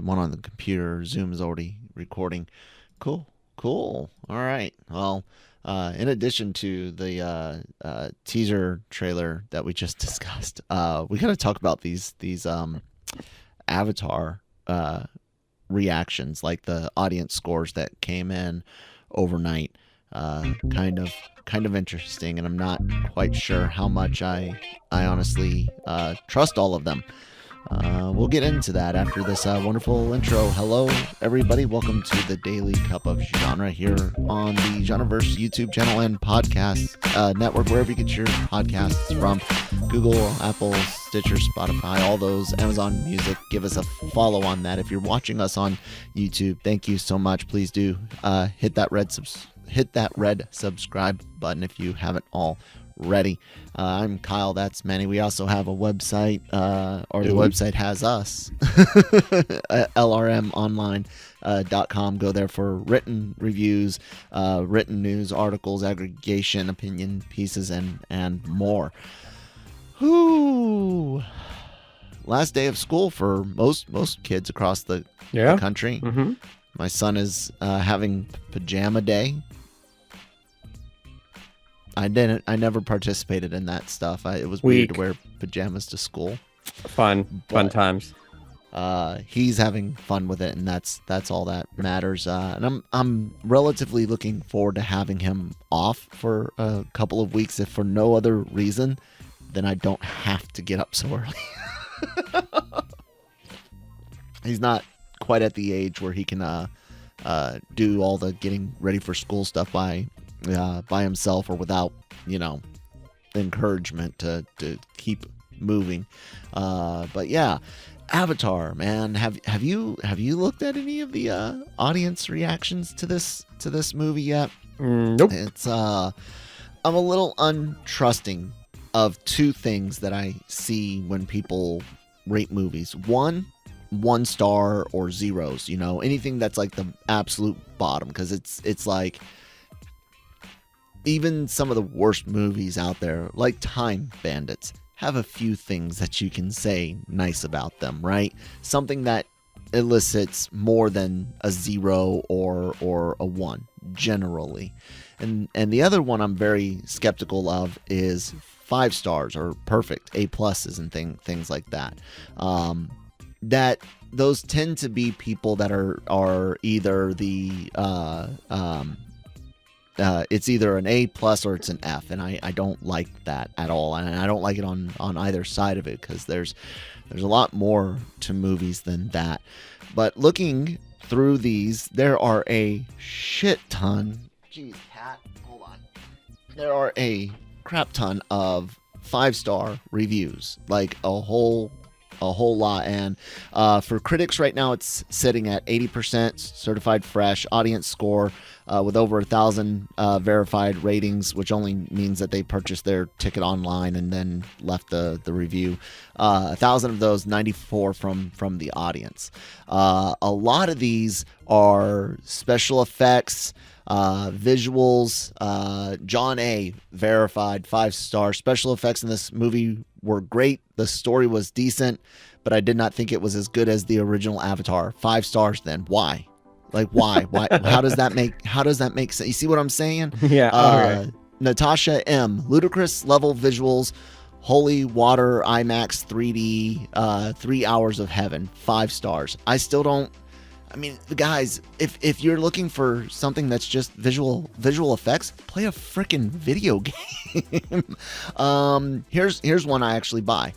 one on the computer. Zoom is already recording. Cool. All right. Well, in addition to the teaser trailer that we just discussed, we got to talk about these Avatar reactions, like the audience scores that came in overnight. Kind of interesting, and I'm not quite sure how much I honestly trust all of them. We'll get into that after this wonderful intro. Hello, everybody. Welcome to the Daily Cup of Genre here on the Genreverse YouTube channel and podcast network, wherever you get your podcasts from. Google, Apple, Stitcher, Spotify, all those, Amazon Music. Give us a follow on that. If you're watching us on YouTube, thank you so much. Please do hit that red subscribe button if you haven't already. I'm Kyle, that's Manny. We also have a website, or the website has us, lrmonline.com. Go there for written reviews, written news, articles, aggregation, opinion pieces, and more. Whoo! Last day of school for most kids across the country. Mm-hmm. My son is having pajama day. I never participated in that stuff. It was weird to wear pajamas to school. Fun times. He's having fun with it, and that's all that matters. And I'm relatively looking forward to having him off for a couple of weeks, if for no other reason than I don't have to get up so early. He's not quite at the age where he can do all the getting ready for school stuff by himself or without, encouragement to keep moving. But yeah, Avatar, man, have you looked at any of the audience reactions to this movie yet? Nope. It's I'm a little untrusting of two things that I see when people rate movies. One star or zeros, anything that's like the absolute bottom, because it's like, even some of the worst movies out there, like Time Bandits, have a few things that you can say nice about them, right? Something that elicits more than a 0 or a 1, generally. And the other one I'm very skeptical of is 5 stars or perfect, A pluses and things like that. That those tend to be people that are either the it's either an A plus or it's an F, and I don't like that at all, and I don't like it on either side of it, because there's a lot more to movies than that. But looking through these, there are a shit ton. Jeez, cat, hold on. There are a crap ton of 5-star reviews, like a whole lot. And for critics right now, it's sitting at 80% certified fresh, audience score with over 1,000 verified ratings, which only means that they purchased their ticket online and then left the review. 1,000 of those, 94 from the audience. A lot of these are special effects, visuals. John A. verified 5-star. Special effects in this movie were great. The story was decent, but I did not think it was as good as the original Avatar. 5 stars then. Why? Like, why? How does that make sense? You see what I'm saying? Yeah. Okay. Natasha M. Ludicrous level visuals. Holy water IMAX 3D. 3 hours of heaven. 5 stars. I still don't. I mean, guys, if you're looking for something that's just visual effects, play a freaking video game. Here's one I actually buy.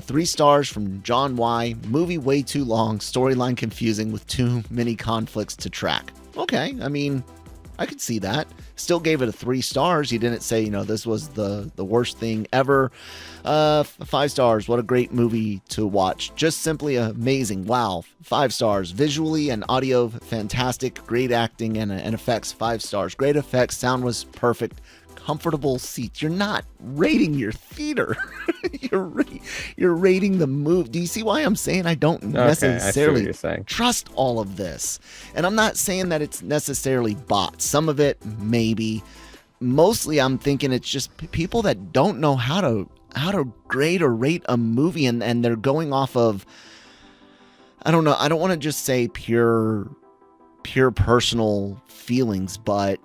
3 stars from John Y. Movie way too long, storyline confusing with too many conflicts to track. Okay, I mean, I could see that. Still gave it a 3 stars. He didn't say, this was the worst thing ever. 5 stars. What a great movie to watch. Just simply amazing. Wow. 5 stars. Visually and audio fantastic. Great acting and effects. 5 stars. Great effects. Sound was perfect. Comfortable seats. You're not rating your theater. You're rating the movie. Do you see why I'm saying I don't necessarily trust all of this? And I'm not saying that it's necessarily bots. Some of it maybe. Mostly I'm thinking it's just people that don't know how to grade or rate a movie, and they're going off of I don't know. I don't want to just say pure personal feelings, but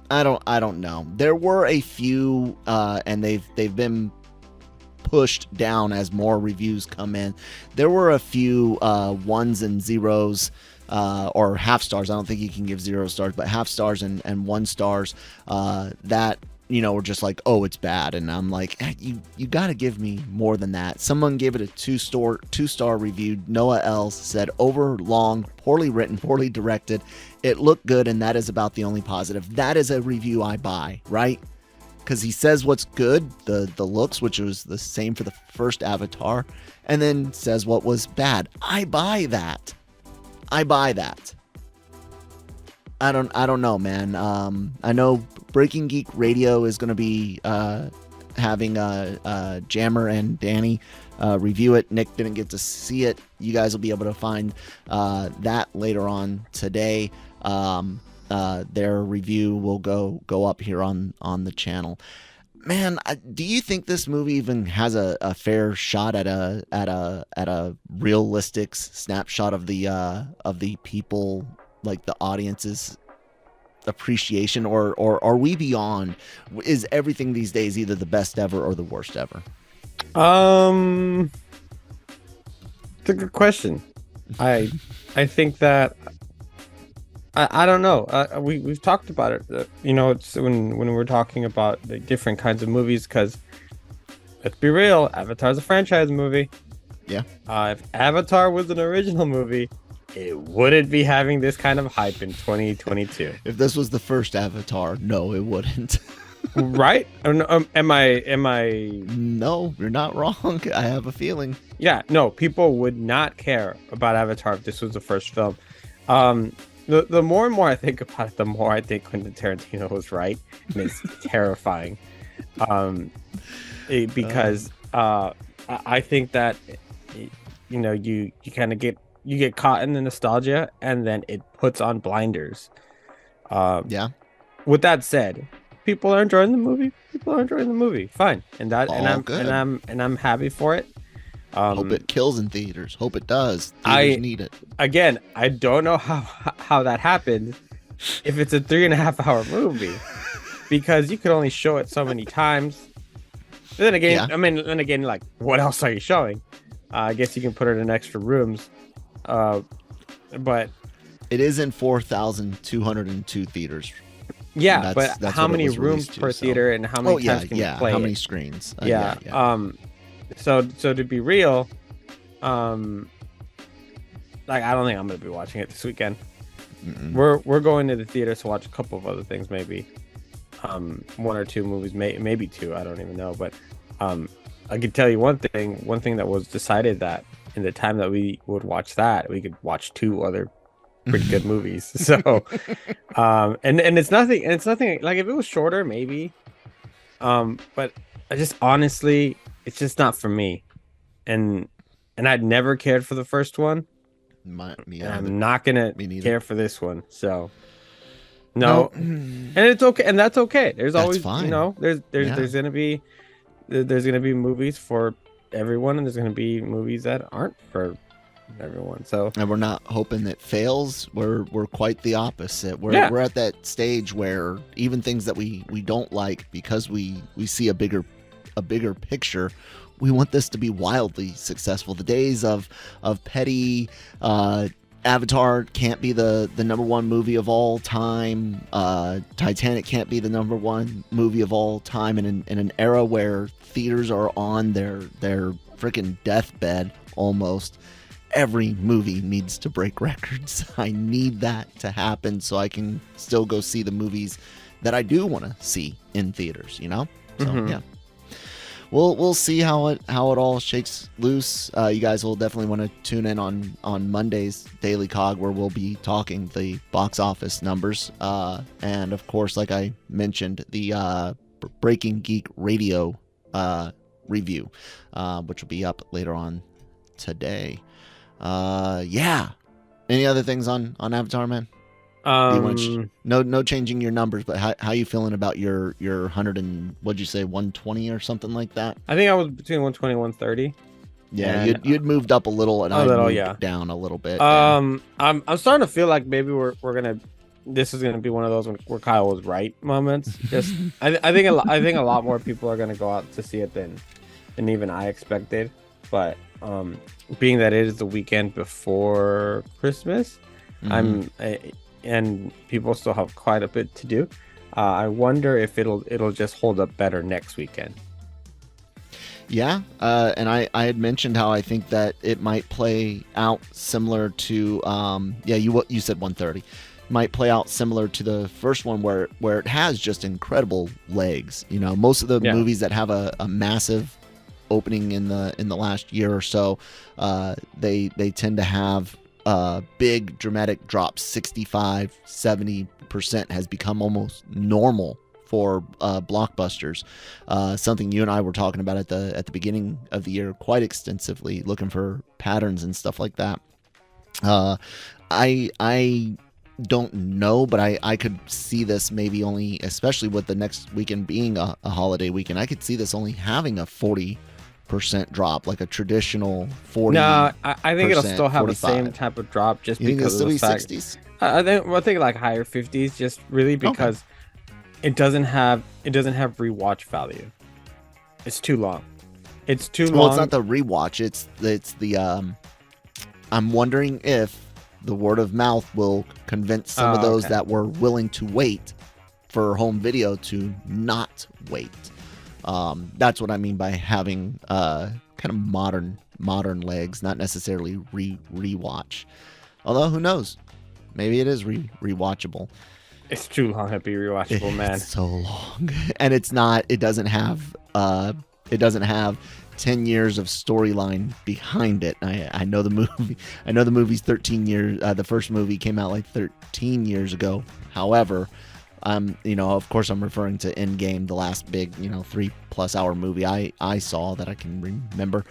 I don't know. There were a few, and they've been pushed down as more reviews come in. There were a few ones and zeros, or half stars. I don't think you can give 0 stars, but half stars and 1 stars that were just like, oh, it's bad. And I'm like, you got to give me more than that. Someone gave it a 2-star review. Noah L said, overlong, poorly written, poorly directed. It looked good, and that is about the only positive. That is a review I buy, right? Because he says what's good, the looks, which was the same for the first Avatar, and then says what was bad. I buy that. I don't know, man. I know Breaking Geek Radio is going to be having Jammer and Danny review it. Nick didn't get to see it. You guys will be able to find that later on today. Their review will go up here on the channel. Man, do you think this movie even has a fair shot at a realistic snapshot of the people, like the audience's appreciation, or are we beyond? Is everything these days either the best ever or the worst ever? It's a good question. I think that I don't know. We've talked about it. It's when we're talking about the different kinds of movies, because let's be real, Avatar's a franchise movie. Yeah. If Avatar was an original movie, it wouldn't be having this kind of hype in 2022. If this was the first Avatar, no, it wouldn't. Right? Am I? No, you're not wrong. I have a feeling. Yeah, no, people would not care about Avatar if this was the first film. The more and more I think about it, the more I think Quentin Tarantino was right, and it's terrifying. Because I think that you kind of get caught in the nostalgia, and then it puts on blinders. Yeah. With that said, people are enjoying the movie. Fine, and I'm happy for it. Hope it kills in theaters. Hope it does. Theaters need it. Again, I don't know how that happened if it's a 3.5 hour movie, because you could only show it so many times. But then again, like, what else are you showing? I guess you can put it in extra rooms. But it is in 4,202 theaters. Yeah, but how many rooms per theater, and how many times can you play how it? many screens? Yeah. So to be real, like, I don't think I'm gonna be watching it this weekend. Mm-mm. We're going to the theater to watch a couple of other things, maybe 1 or 2 movies, maybe 2. I don't even know, but I could tell you one thing that was decided, that in the time that we would watch that, we could watch 2 other pretty good movies. So and it's nothing like, if it was shorter, maybe, but I just honestly, it's just not for me, and I'd never cared for the first one. And I'm not gonna care for this one. So no. And it's okay, and that's okay. There's always fine. There's gonna be movies for everyone, and there's gonna be movies that aren't for everyone. So, and we're not hoping that fails. We're quite the opposite. We're at that stage where even things that we don't like, because we see a bigger picture, we want this to be wildly successful. The days of petty Avatar can't be the number 1 movie of all time. Titanic can't be the number 1 movie of all time. And in an era where theaters are on their freaking deathbed almost, every movie needs to break records. I need that to happen so I can still go see the movies that I do want to see in theaters, So, yeah. We'll see how it all shakes loose. You guys will definitely want to tune in on Monday's Daily COG, where we'll be talking the box office numbers. And of course, like I mentioned, the Breaking Geek Radio review, which will be up later on today. Yeah. Any other things on Avatar, man? No changing your numbers, but how you feeling about your 100 and, what'd you say, 120 or something like that? I think I was between 120 and 130. Yeah, And you'd moved up a little, and a I little, moved yeah. down a little bit. Yeah. I'm starting to feel like maybe we're gonna. This is gonna be one of those where Kyle was right moments. Just I think I think a lot more people are gonna go out to see it than even I expected. But being that it is the weekend before Christmas, and people still have quite a bit to do. I wonder if it'll just hold up better next weekend. Yeah, and I had mentioned how I think that it might play out similar to you said 1:30 might play out similar to the first one where it has just incredible legs. You know, most of the movies that have a massive opening in the last year or so, they tend to have big dramatic drops. 65-70% has become almost normal for blockbusters, something you and I were talking about at the beginning of the year quite extensively, looking for patterns and stuff like that. I don't know, but I could see this maybe only, especially with the next weekend being a holiday weekend, I could see this only having a 40% drop, like a traditional 40. No, I think it'll still have 45. the same type of drop, just You because think of it'll the still be fact. 60s? I think like higher 50s, just really because it doesn't have rewatch value. It's too long. It's too long. Well, it's not the rewatch. It's the I'm wondering if the word of mouth will convince some of those that were willing to wait for home video to not wait. That's what I mean by having kind of modern legs, not necessarily rewatch. Although who knows? Maybe it is rewatchable. It's too long to be rewatchable, man. It's so long, and it's not. It doesn't have 10 years of storyline behind it. I know the movie. I know the movie's 13 years. The first movie came out like 13 years ago. However, of course, I'm referring to Endgame, the last big, 3+ hour movie I saw that I can remember.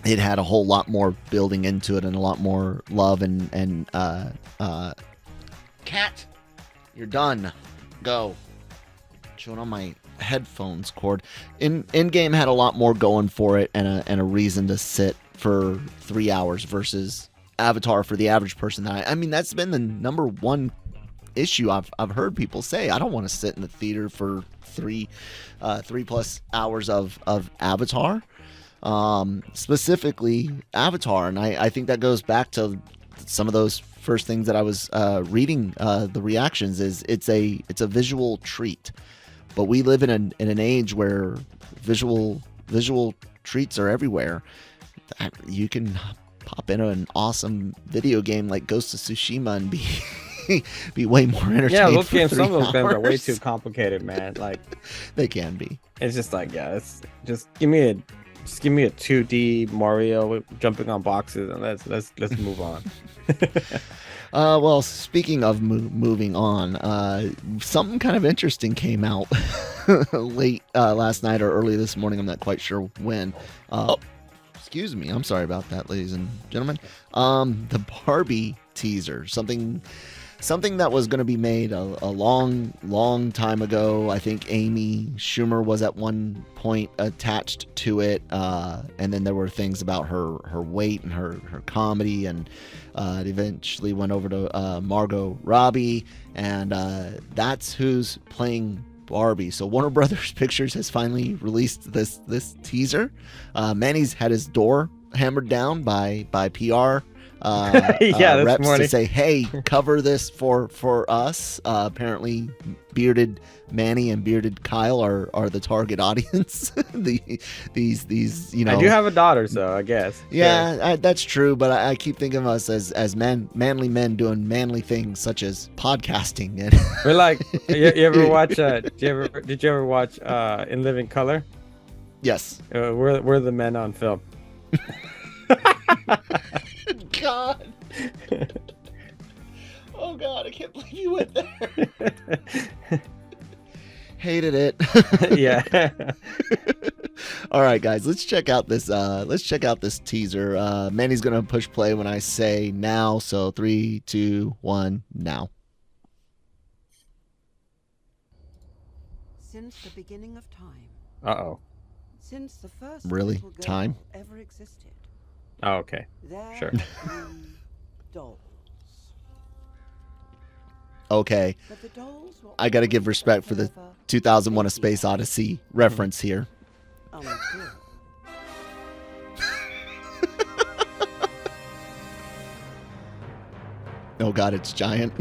It had a whole lot more building into it and a lot more love and Cat, you're done. Go. Chewing on my headphones cord. Endgame had a lot more going for it and a reason to sit for 3 hours versus Avatar for the average person. I mean, that's been the number one issue I've heard people say. I don't want to sit in the theater for 3+ hours of Avatar. Specifically Avatar, and I think that goes back to some of those first things that I was reading the reactions. Is it's a visual treat, but we live in an age where visual treats are everywhere. You can pop into an awesome video game like Ghost of Tsushima and be way more entertaining. Yeah, those games, some of those games are way too complicated, man. Like they can be. It's just like, it's just give me a 2D Mario jumping on boxes and let's move on. Well, speaking of moving on, something kind of interesting came out late last night or early this morning. I'm not quite sure when. Excuse me. I'm sorry about that, ladies and gentlemen. The Barbie teaser, something that was going to be made a long time ago. I think Amy Schumer was at one point attached to it, and then there were things about her weight and her comedy, and it eventually went over to Margot Robbie, and that's who's playing Barbie. So Warner Brothers Pictures has finally released this teaser. Manny's had his door hammered down by PR reps to say, hey, cover this for us. Apparently bearded Manny and bearded Kyle are the target audience. these I do have a daughter, so I guess. Yeah, that's true, but I keep thinking of us as manly men doing manly things such as podcasting. And we're like, you ever watch did you ever watch In Living Color? Yes. We're the men on film. God. Oh God, I can't believe you went there. Hated it. Yeah. All right, guys, let's check out this teaser. Manny's gonna push play when I say now, so 3, 2, 1, now. Since the beginning of time. Uh-oh. Since the first Really? little girl Time? ever existed, Oh, okay. there Sure. have been dolls. Okay, But the dolls were I got to give always respect for the forever 2001: A Space Odyssey reference here. until Oh God, it's giant.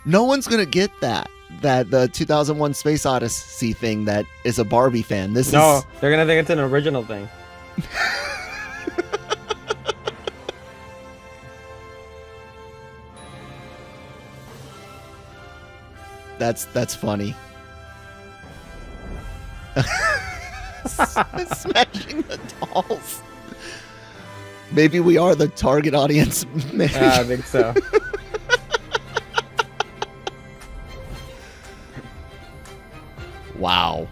No one's gonna get that the 2001: Space Odyssey thing that is a Barbie fan. This No, is they're gonna think it's an original thing. that's funny. Smashing the dolls. Maybe we are the target audience. I think so. Wow,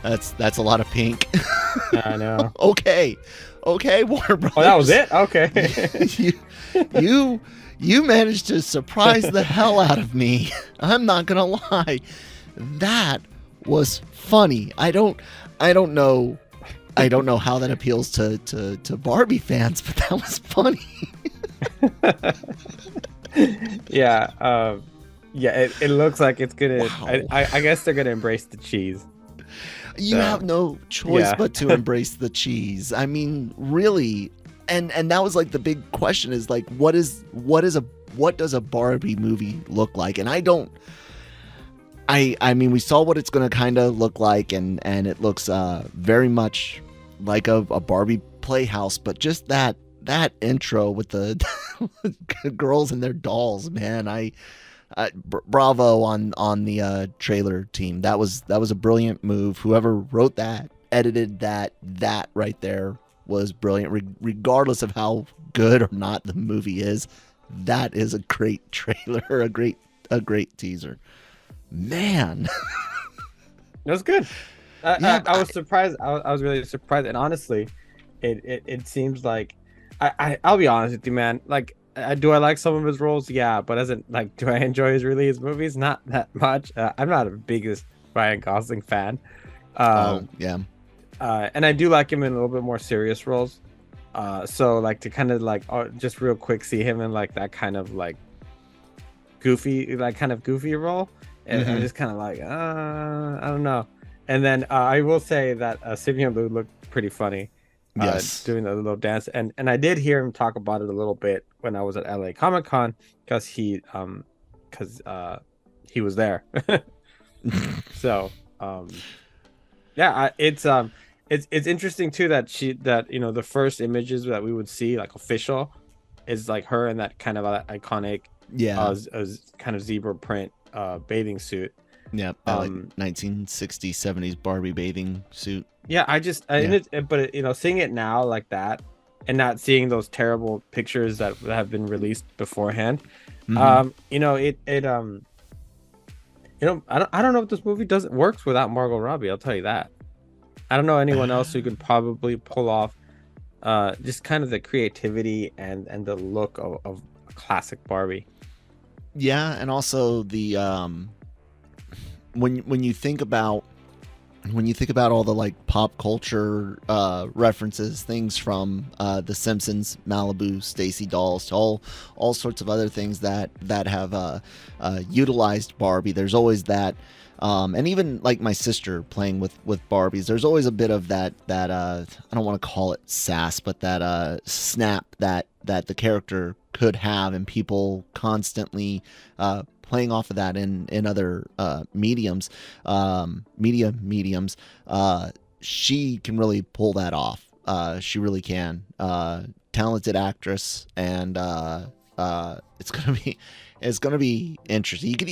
that's a lot of pink. I know. Okay, Warner Brothers. Oh, that was it? Okay. you managed to surprise the hell out of me. I'm not gonna lie, that was funny. I don't know how that appeals to Barbie fans, but that was funny. Yeah. Yeah. It looks like it's gonna. Wow. I guess they're gonna embrace the cheese. You have no choice Yeah. but to embrace the cheese. I mean, really, and that was like the big question is like, what does a Barbie movie look like? And I mean, we saw what it's going to kind of look like, and it looks very much like a Barbie playhouse, but just that intro with the girls and their dolls, man, bravo on the trailer team. That was a brilliant move. Whoever wrote that, edited that right there was brilliant. Regardless of how good or not the movie is, that is a great trailer, a great teaser. Man, It was good. Yeah, I was surprised. I was really surprised, and honestly, it seems like I'll be honest with you, man. Like, do I like some of his roles? Yeah, but do I enjoy his movies? Not that much. I'm not a biggest Ryan Gosling fan. yeah, And I do like him in a little bit more serious roles. So like to kind of like just real quick see him in like that kind of like goofy role, and I'm just kind of like I don't know. And then I will say that Simeon Liu looked pretty funny. Yes. Doing the little dance, and I did hear him talk about it a little bit when I was at LA Comic Con because he was there. So yeah, it's interesting too that the first images that we would see like official is like her in that kind of iconic kind of zebra print bathing suit. Yeah, like 1960s, 70s Barbie bathing suit. Yeah, but seeing it now like that, and not seeing those terrible pictures that have been released beforehand, I don't know if this movie works without Margot Robbie. I'll tell you that. I don't know anyone else who could probably pull off just kind of the creativity and the look of a classic Barbie. Yeah, and also the when you think about all the like pop culture references, things from The Simpsons, Malibu, Stacy dolls, to all sorts of other things that have utilized Barbie. There's always that, and even like my sister playing with Barbies. There's always a bit of that I don't want to call it sass, but that snap that the character could have, and people constantly playing off of that in other mediums. She can really pull that off. She really can. Talented actress, and it's gonna be interesting. You could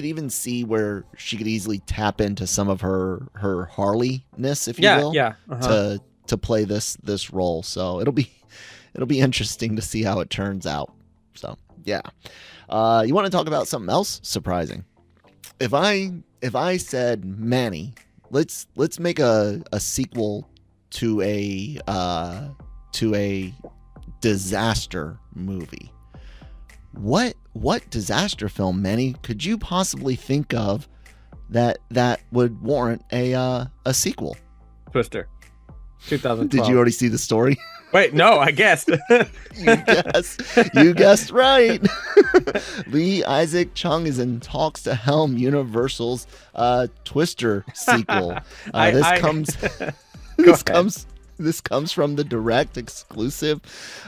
even see where she could easily tap into some of her Harley-ness, if you will, to play this role. So it'll be interesting to see how it turns out. So yeah. You want to talk about something else surprising? If I said, Manny, let's make a sequel to a disaster movie. What disaster film, Manny, could you possibly think of that would warrant a sequel. Twister, 2012. Did you already see the story? Wait, no, I guessed. You guessed right. Lee Isaac Chung is in talks to helm Universal's Twister sequel. This comes from the direct exclusive.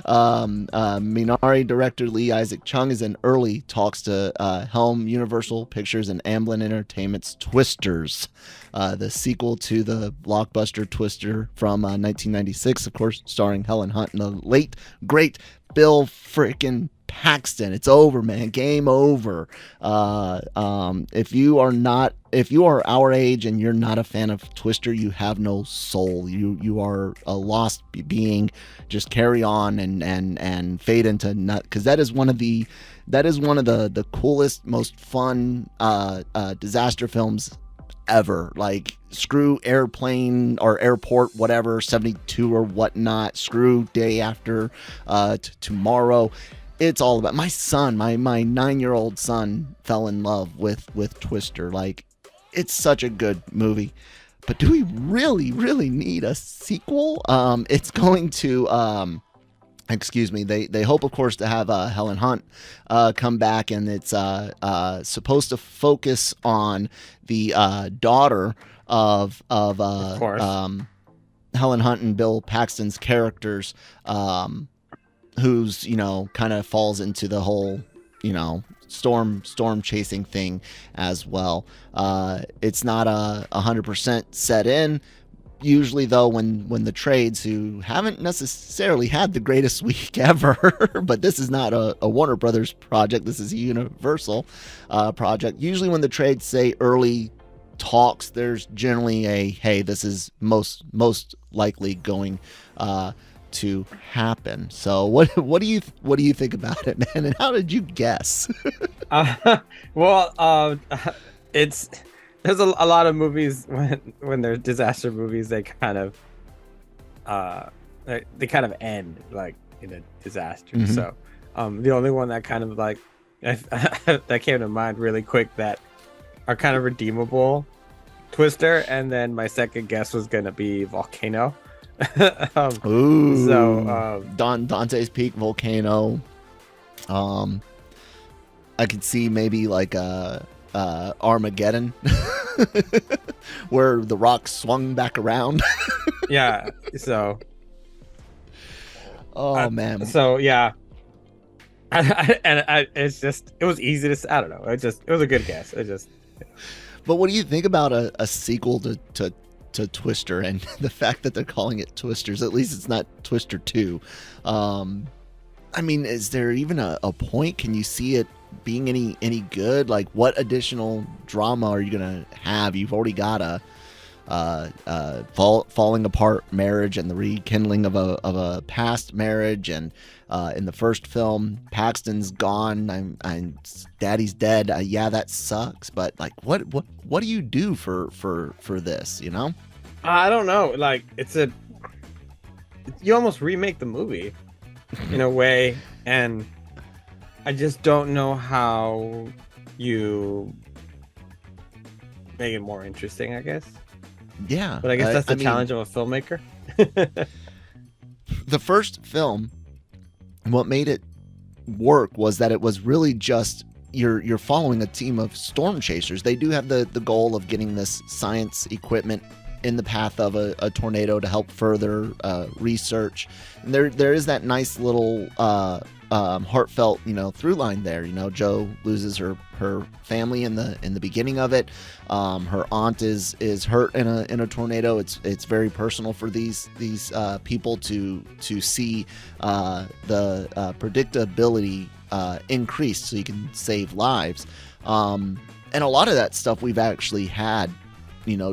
Minari director Lee Isaac Chung is in early talks to helm Universal Pictures and Amblin Entertainment's Twisters, the sequel to the blockbuster Twister from 1996, of course, starring Helen Hunt and the late, great Bill frickin' Paxton. It's over, man. Game over. If you are our age and you're not a fan of Twister, you have no soul. You are a lost being. Just carry on and fade into nut, because that is one of the coolest, most fun disaster films ever. Like, screw Airplane or Airport, whatever, 72 or whatnot. Screw Day After Tomorrow. It's all about my son. My 9-year-old son fell in love with Twister. Like, it's such a good movie. But do we really need a sequel? It's going to excuse me. They hope, of course, to have Helen Hunt come back, and it's supposed to focus on the daughter of Helen Hunt and Bill Paxton's characters, who's, kind of falls into the whole, storm chasing thing as well. It's not 100% set in. Usually, though, when the trades, who haven't necessarily had the greatest week ever, but this is not a Warner Brothers project, this is a Universal project. Usually when the trades say early talks, there's generally hey, this is most likely going to happen. So what do you think about it, man? And how did you guess? There's a lot of movies when they're disaster movies, they kind of end like in a disaster. Mm-hmm. So the only one that kind of like that came to mind really quick that are kind of redeemable, Twister, and then my second guess was gonna be Volcano. Ooh, so Dante's Peak, Volcano. I could see maybe like Armageddon, where the rock swung back around. Yeah. So. Man. So yeah. It was easy to. I don't know. It was a good guess. But what do you think about a sequel to Twister, and the fact that they're calling it Twisters? At least it's not Twister 2. I mean, is there even a point? Can you see it being any good? Like, what additional drama are you gonna have? You've already got a falling apart marriage and the rekindling of a past marriage, and in the first film, Paxton's gone. I'm daddy's dead. Yeah, that sucks. But like, what do you do for this? I don't know. Like, you almost remake the movie in a way, and I just don't know how you make it more interesting, I guess. Yeah. But I guess that's the challenge of a filmmaker. The first film, what made it work was that it was really just you're following a team of storm chasers. They do have the goal of getting this science equipment in the path of a tornado to help further research. And there is that nice little heartfelt through line there. Jo loses her family in the beginning of it. Her aunt is hurt in a tornado. It's very personal for these people to see the predictability increased, so you can save lives. And a lot of that stuff we've actually had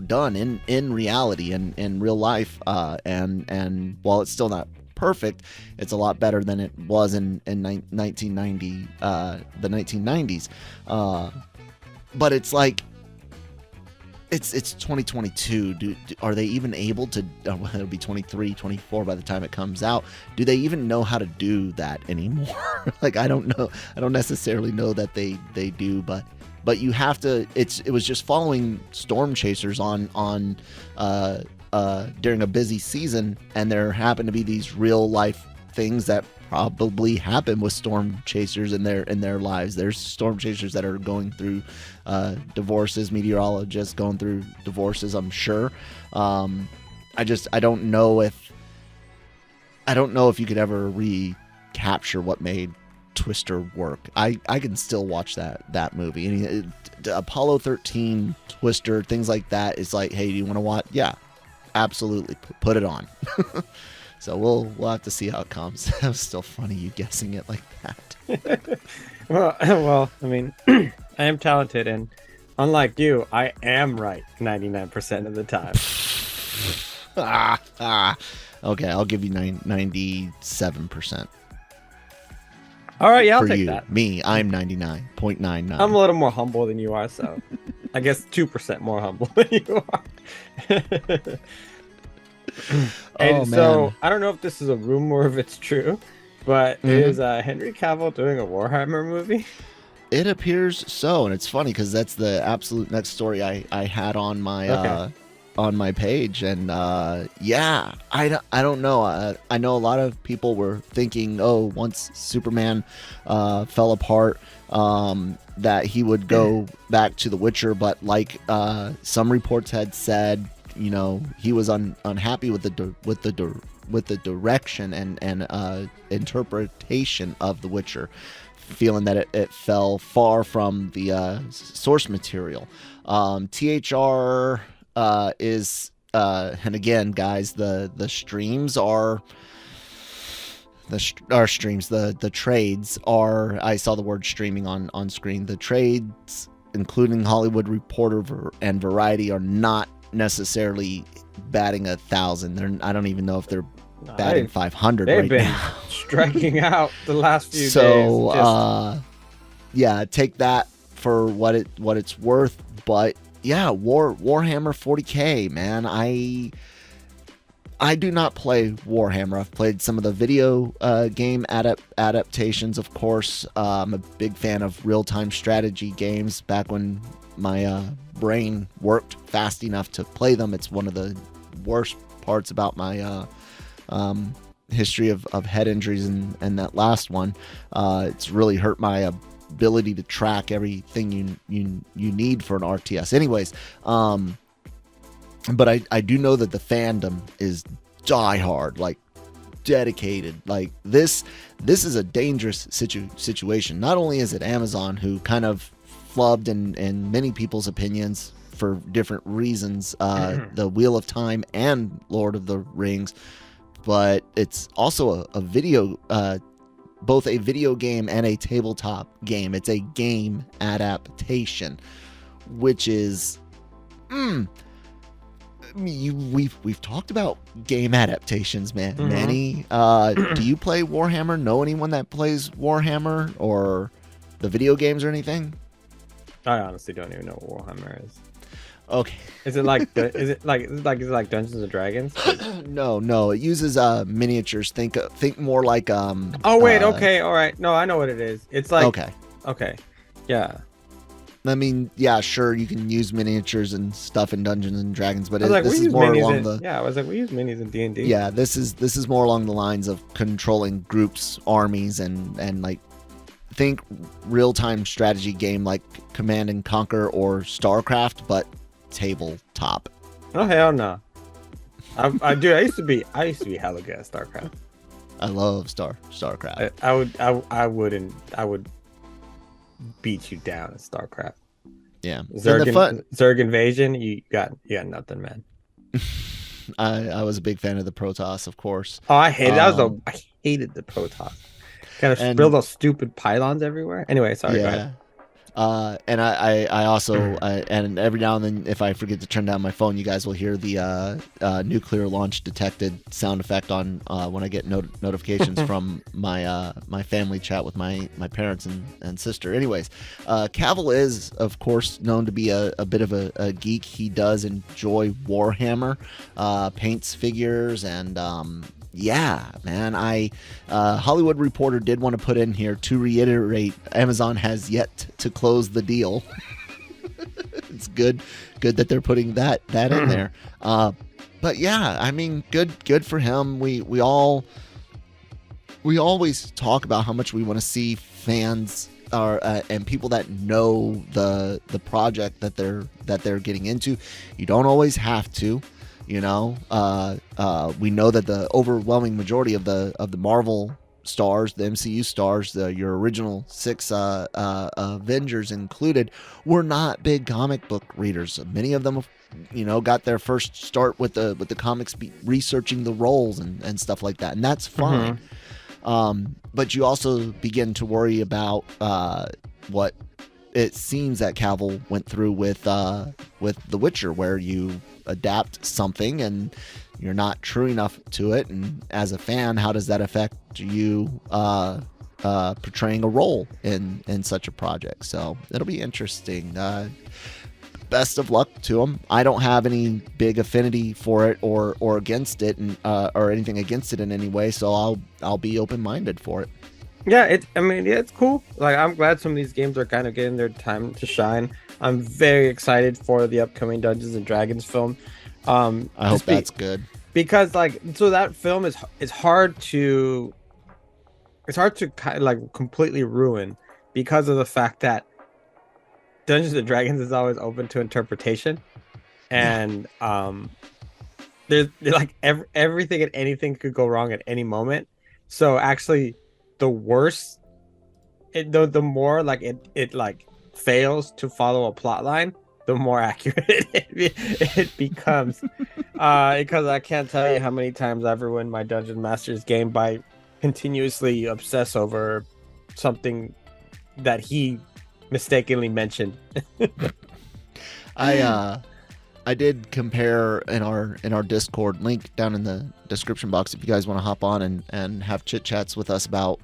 done in reality and in real life, and while it's still not perfect, it's a lot better than it was in 1990, the 1990s. But it's like it's 2022. Are they even able to? It'll be 23, 24 by the time it comes out. Do they even know how to do that anymore? Like, I don't know. I don't necessarily know that they do, but but you have to. It was just following storm chasers on during a busy season, and there happened to be these real life things that probably happen with storm chasers in their lives. There's storm chasers that are going through divorces, meteorologists going through divorces, I'm sure. I don't know if you could ever recapture what made Twister work. I can still watch that movie. And Apollo 13, Twister, things like that. It's like, hey, do you want to watch? Yeah, absolutely. Put it on. So we'll have to see how it comes. That was still funny, you guessing it like that. well, I mean, I am talented, and unlike you, I am right 99% of the time. Okay, I'll give you 97%. All right, yeah, I'll For take you. that. Me, I'm 99.99. I'm a little more humble than you are, so I guess 2% more humble than you are. And so I don't know if this is a rumor or if it's true, but is Henry Cavill doing a Warhammer movie? It appears so, and it's funny because that's the absolute next story I had on my on my page, and yeah, I don't know. I know a lot of people were thinking, oh, once Superman fell apart, that he would go back to The Witcher, but like some reports had said, you know, he was unhappy with the direction and interpretation of The Witcher, feeling that it fell far from the source material. THR is and again, guys, the streams are the trades are. I saw the word streaming on screen. The trades, including Hollywood Reporter and Variety, are not necessarily batting 1,000. I don't even know if they're batting 500 right been now. Striking out the last few days. So yeah, take that for what it's worth. But yeah, Warhammer 40K, man. I do not play Warhammer. I've played some of the video game adaptations, of course. I'm a big fan of real-time strategy games back when my brain worked fast enough to play them. It's one of the worst parts about my history of head injuries and that last one. It's really hurt my ability to track everything you need for an RTS. Anyways, but I do know that the fandom is diehard, like dedicated. Like this is a dangerous situation. Not only is it Amazon who kind of flubbed in many people's opinions for different reasons, the Wheel of Time and Lord of the Rings, but it's also a video, both a video game and a tabletop game. It's a game adaptation, which is we've talked about game adaptations, man. Manny, do you play Warhammer? Know anyone that plays Warhammer or the video games or anything? I honestly don't even know what Warhammer is. Okay. Is it like Dungeons and Dragons? No. It uses miniatures. Think more like Oh wait, okay, all right. No, I know what it is. It's like okay, yeah. I mean, yeah, sure, you can use miniatures and stuff in Dungeons and Dragons, but this is more along I was like, we use minis in D&D. Yeah, this is more along the lines of controlling groups, armies, and like think real-time strategy game like Command and Conquer or StarCraft, but tabletop. Oh hell no! I used to be hella good at StarCraft. I love StarCraft. I would beat you down at StarCraft. Yeah, Zerg Invasion. You got nothing, man. I was a big fan of the Protoss, of course. Oh, I hated. I hated the Protoss. Gotta build those stupid pylons everywhere. Anyway, sorry. Go ahead. And I also and every now and then, if I forget to turn down my phone, you guys will hear the nuclear launch detected sound effect on when I get notifications from my family chat with my parents and sister. Anyways, Cavill is, of course, known to be a bit of a geek. He does enjoy Warhammer, paints figures, and Yeah, man. Hollywood Reporter did want to put in here to reiterate, Amazon has yet to close the deal. It's good that they're putting that in there. But yeah, I mean, good for him. We always talk about how much we want to see fans and people that know the project that they're getting into. You don't always have to. We know that the overwhelming majority of the Marvel stars, the MCU stars, your original 6 Avengers included, were not big comic book readers. Many of them, got their first start with the comics, researching the roles and stuff like that, and that's fine. But you also begin to worry about what it seems that Cavill went through with The Witcher, where you adapt something and you're not true enough to it, and as a fan, how does that affect you portraying a role in such a project? So it'll be interesting. Best of luck to him. I don't have any big affinity for it or against it, or anything against it in any way, so I'll be open-minded for it. Yeah, it's cool. Like, I'm glad some of these games are kind of getting their time to shine. I'm very excited for the upcoming Dungeons and Dragons film. I hope that's good, because so that film is hard to kind of like completely ruin, because of the fact that Dungeons and Dragons is always open to interpretation, and there's like everything and anything could go wrong at any moment. So actually, the worse, the more like it like fails to follow a plot line, the more accurate it becomes. Because I can't tell you how many times I've ruined my Dungeon Master's game by continuously obsess over something that he mistakenly mentioned. I did compare in our Discord, link down in the description box if you guys want to hop on and have chit chats with us about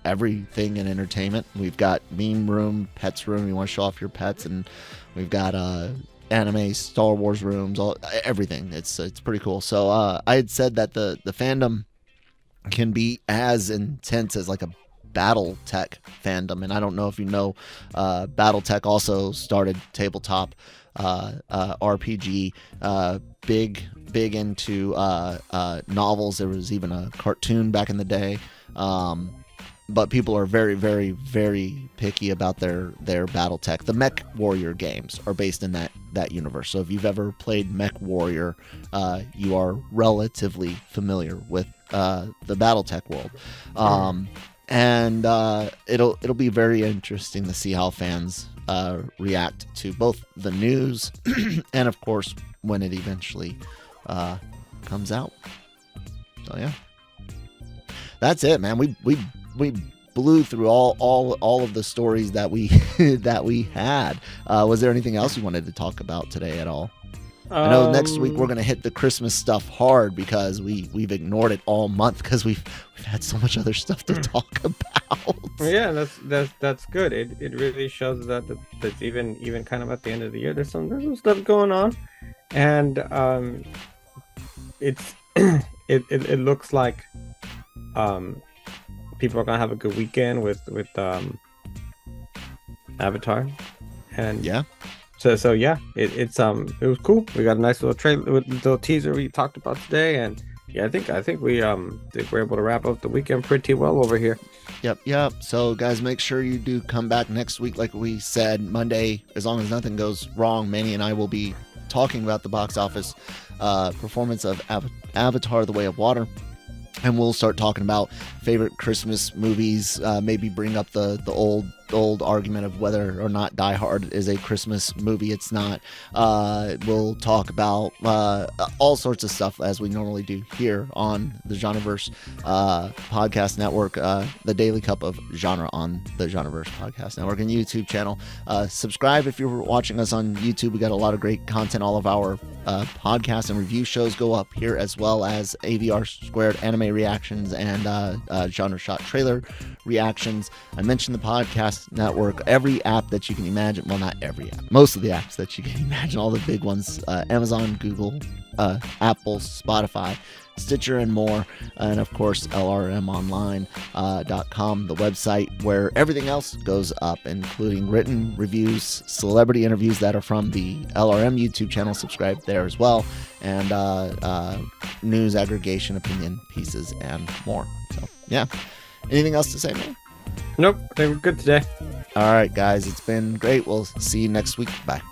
everything in entertainment. We've got meme room, pets room, you want to show off your pets, and we've got anime, Star Wars rooms, everything. It's pretty cool. So I had said that the fandom can be as intense as like a BattleTech fandom, and I don't know if you know, BattleTech also started tabletop RPG, big into novels. There was even a cartoon back in the day, but people are very, very, very picky about their BattleTech. The Mech Warrior games are based in that universe, so if you've ever played Mech Warrior, you are relatively familiar with the BattleTech world. And it'll be very interesting to see how fans react to both the news and, of course, when it eventually comes out. So yeah, that's it, man. We blew through all of the stories that we had. Was there anything else you wanted to talk about today at all? I know next week we're gonna hit the Christmas stuff hard, because we've ignored it all month because we've had so much other stuff to talk about. Yeah, that's good. It really shows that even kind of at the end of the year, there's some stuff going on, and it looks like people are gonna have a good weekend with Avatar, and yeah. So yeah, it was cool. We got a nice little trailer with the little teaser we talked about today, and yeah, I think we were able to wrap up the weekend pretty well over here. Yep. So guys, make sure you do come back next week, like we said, Monday. As long as nothing goes wrong, Manny and I will be talking about the box office performance of Avatar: The Way of Water. And we'll start talking about favorite Christmas movies, maybe bring up the old argument of whether or not Die Hard is a Christmas movie. It's not. We'll talk about all sorts of stuff, as we normally do here on the Genreverse Podcast Network, the Daily Cup of Genre on the Genreverse Podcast Network and YouTube channel. Subscribe if you're watching us on YouTube. We got a lot of great content. All of our podcast and review shows go up here, as well as AVR Squared anime reactions and Genre Shot trailer reactions. I mentioned the podcast network, every app that you can imagine. Well, not every app, most of the apps that you can imagine, all the big ones, Amazon, Google, Apple, Spotify, Stitcher, and more. And of course, lrmonline.com, the website where everything else goes up, including written reviews, celebrity interviews that are from the LRM YouTube channel. Subscribe there as well. And news aggregation, opinion pieces, and more. So, yeah. Anything else to say, man? Nope, I think we're good today. All right, guys. It's been great. We'll see you next week. Bye.